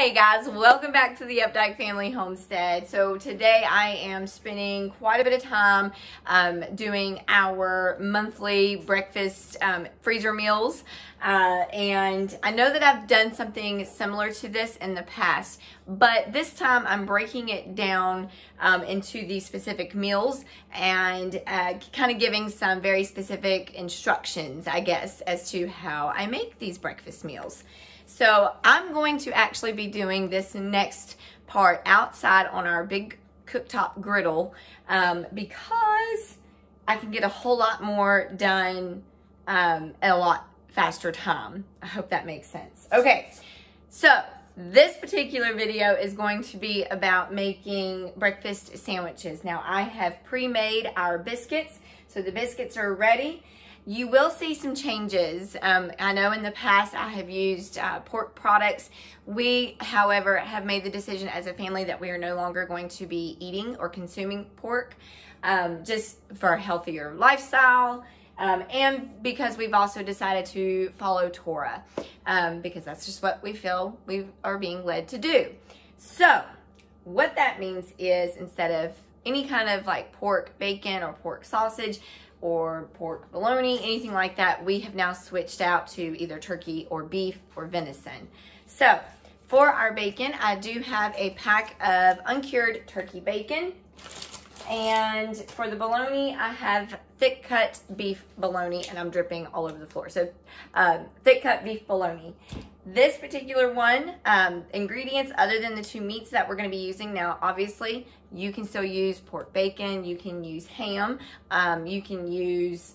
Hey guys, welcome back to the Updike Family Homestead. So today I am spending quite a bit of time doing our monthly breakfast freezer meals. And I know that I've done something similar to this in the past, but this time I'm breaking it down into these specific meals and kind of giving some very specific instructions, I guess, as to how I make these breakfast meals. So I'm going to actually be doing this next part outside on our big cooktop griddle because I can get a whole lot more done in a lot faster time. I hope that makes sense. Okay, so this particular video is going to be about making breakfast sandwiches. Now I have pre-made our biscuits, so the biscuits are ready. You will see some changes. I know in the past I have used pork products. We, however, have made the decision as a family that we are no longer going to be eating or consuming pork just for a healthier lifestyle and because we've also decided to follow Torah because that's just what we feel we are being led to do. So what that means is instead of any kind of like pork bacon or pork sausage, or pork bologna, anything like that, we have now switched out to either turkey or beef or venison. So for our bacon, I do have a pack of uncured turkey bacon. And for the bologna, I have thick cut beef bologna, and I'm dripping all over the floor. So thick cut beef bologna. This particular one, ingredients other than the two meats that we're going to be using. Now, obviously, you can still use pork bacon. You can use ham. You can use,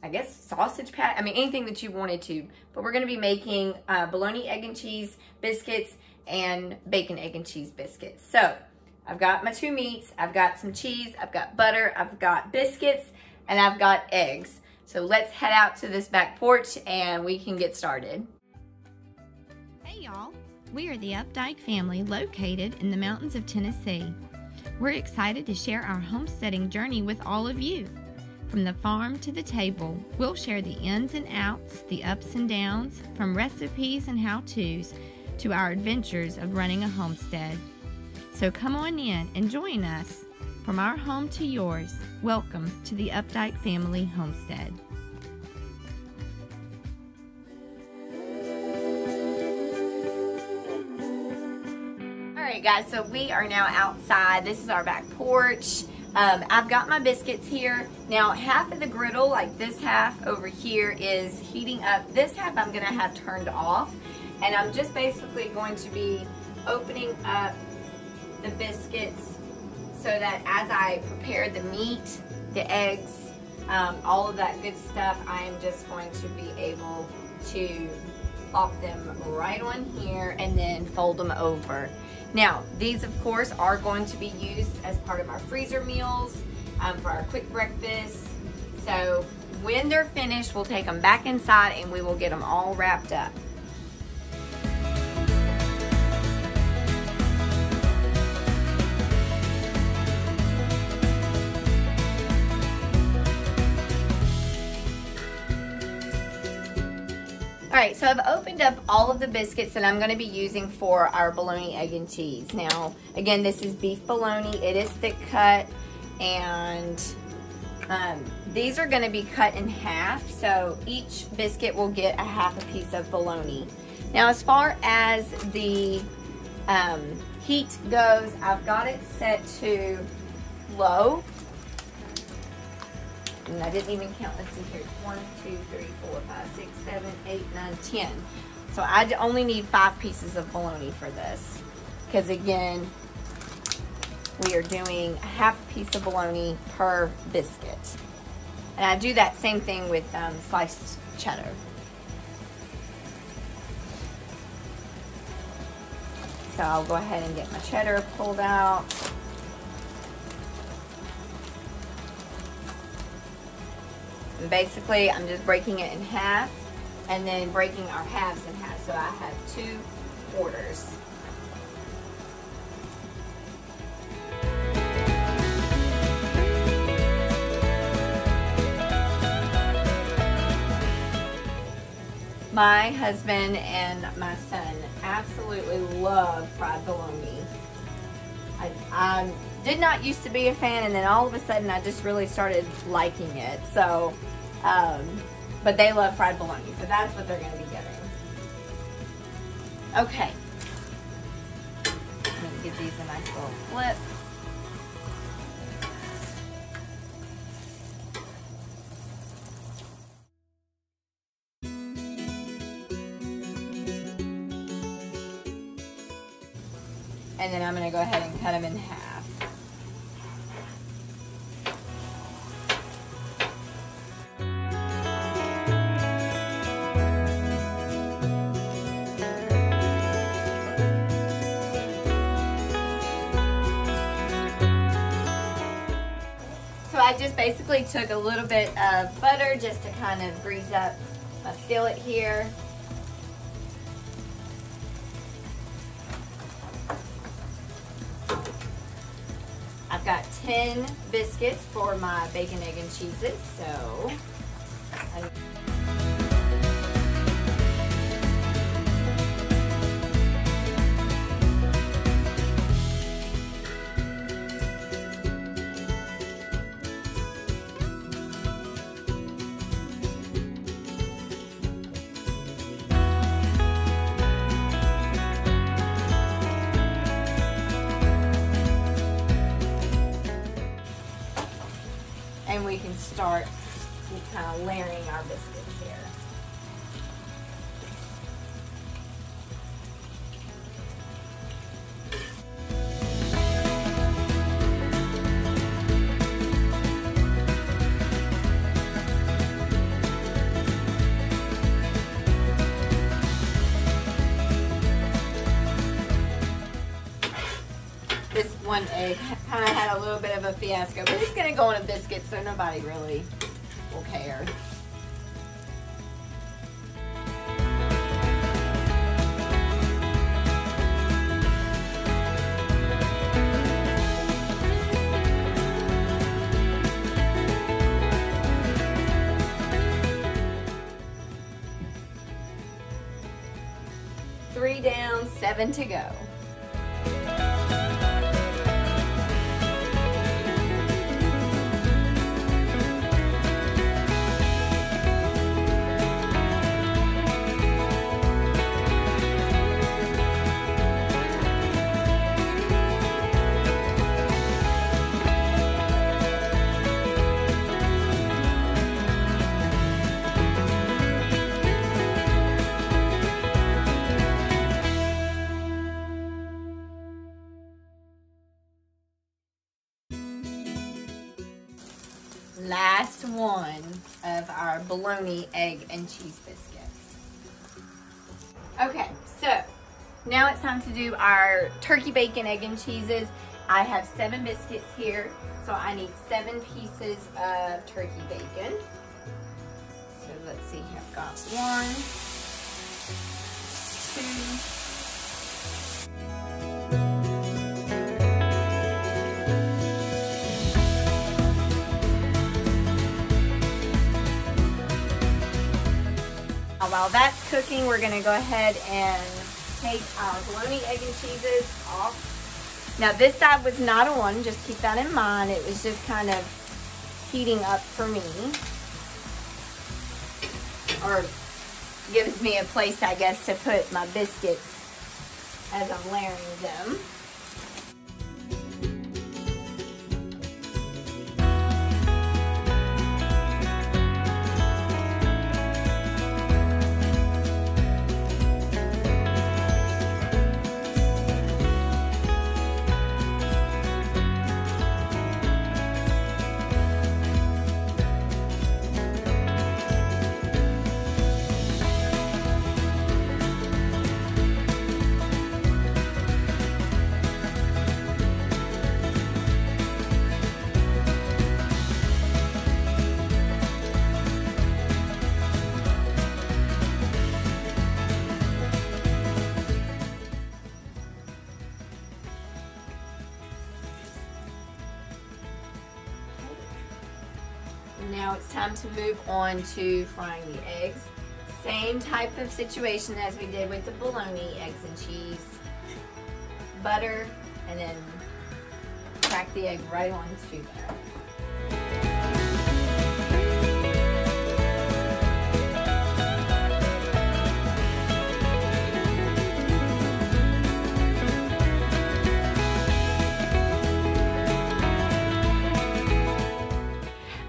I guess, sausage pat. I mean, anything that you wanted to. But we're going to be making bologna, egg, and cheese biscuits and bacon, egg, and cheese biscuits. So I've got my two meats. I've got some cheese. I've got butter. I've got biscuits. And I've got eggs. So let's head out to this back porch and we can get started. Hey y'all, we are the Updike family located in the mountains of Tennessee. We're excited to share our homesteading journey with all of you. From the farm to the table, we'll share the ins and outs, the ups and downs, from recipes and how-tos to our adventures of running a homestead. So come on in and join us. From our home to yours, welcome to the Updike Family Homestead. Alright guys, so we are now outside. This is our back porch. I've got my biscuits here. Now half of the griddle, like this half over here, is heating up. This half I'm going to have turned off. And I'm just basically going to be opening up the biscuits so that as I prepare the meat, the eggs, all of that good stuff, I am just going to be able to plop them right on here and then fold them over. Now, these of course are going to be used as part of our freezer meals for our quick breakfast. So when they're finished, we'll take them back inside and we will get them all wrapped up. Alright, so I've opened up all of the biscuits that I'm going to be using for our bologna, egg, and cheese. Now, again, this is beef bologna. It is thick cut, and these are going to be cut in half, so each biscuit will get a half a piece of bologna. Now, as far as the heat goes, I've got it set to low. And I didn't even count, let's see here, 1, 2, 3, 4, 5, 6, 7, 8, 9, 10. So I only need 5 pieces of bologna for this. Because again, we are doing a half a piece of bologna per biscuit. And I do that same thing with sliced cheddar. So I'll go ahead and get my cheddar pulled out. And basically, I'm just breaking it in half and then breaking our halves in half. So I have 2 quarters. My husband and my son absolutely love fried bologna. I did not used to be a fan, and then all of a sudden I just really started liking it. So, but they love fried bologna, so that's what they're going to be getting. Okay. I'm going to give these a nice little flip. And then I'm going to go ahead and cut them in half. So I just basically took a little bit of butter just to kind of grease up my skillet here. I've got 10 biscuits for my bacon, egg, and cheeses, so and we can start kind of layering our biscuits here. This one egg kind of had a little bit of a fiasco, but it's going to go on a biscuit, so nobody really will care. Three down, 7 to go. Last one of our bologna, egg, and cheese biscuits. Okay, so now it's time to do our turkey bacon, egg, and cheeses. I have 7 biscuits here, so I need 7 pieces of turkey bacon. So let's see here, I've got 1, 2, while that's cooking, we're going to go ahead and take our bologna, egg, and cheeses off. Now this side was not on, just keep that in mind. It was just kind of heating up for me. Or gives me a place, I guess, to put my biscuits as I'm layering them. Now it's time to move on to frying the eggs. Same type of situation as we did with the bologna, eggs and cheese, butter, and then crack the egg right onto there.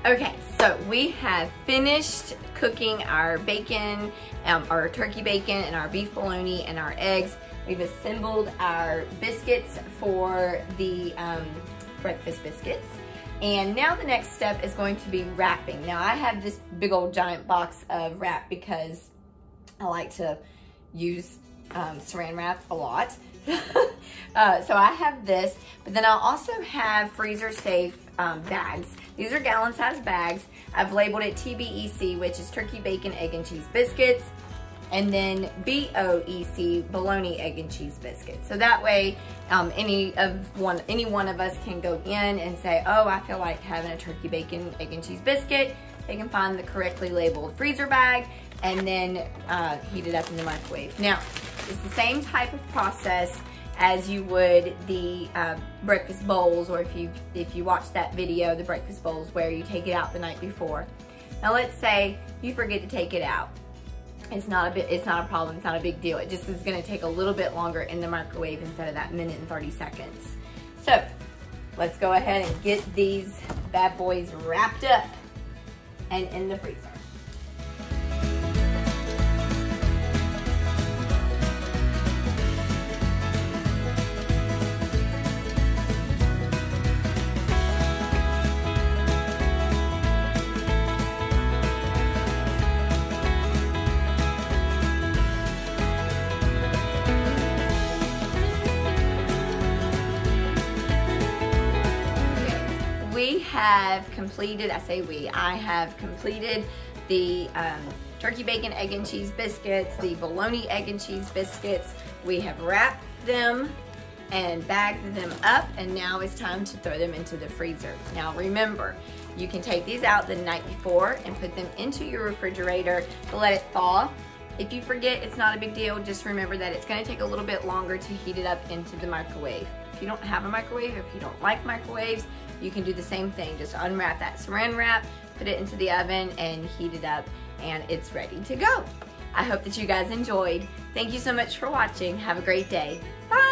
Okay, so we have finished cooking our bacon, our turkey bacon and our beef bologna and our eggs. We've assembled our biscuits for the breakfast biscuits. And now the next step is going to be wrapping. Now I have this big old giant box of wrap because I like to use saran wrap a lot. So I have this, but then I'll also have freezer safe bags. These are gallon size bags. I've labeled it TBEC, which is turkey, bacon, egg and cheese biscuits, and then BOEC, bologna, egg and cheese biscuits. So that way, any one of us can go in and say, oh, I feel like having a turkey, bacon, egg and cheese biscuit. They can find the correctly labeled freezer bag and then heat it up in the microwave. Now, it's the same type of process as you would the breakfast bowls, or if you watch that video, the breakfast bowls where you take it out the night before. Now let's say you forget to take it out. It's not a problem, it's not a big deal. It just is gonna take a little bit longer in the microwave instead of that minute and 30 seconds. So let's go ahead and get these bad boys wrapped up and in the freezer. We have completed, I have completed the turkey, bacon, egg and cheese biscuits, the bologna, egg and cheese biscuits. We have wrapped them and bagged them up, and now it's time to throw them into the freezer. Now remember, you can take these out the night before and put them into your refrigerator to let it thaw. If you forget, it's not a big deal. Just remember that it's gonna take a little bit longer to heat it up into the microwave. If you don't have a microwave, if you don't like microwaves, you can do the same thing. Just unwrap that saran wrap, put it into the oven and heat it up, and it's ready to go. I hope that you guys enjoyed. Thank you so much for watching. Have a great day. Bye.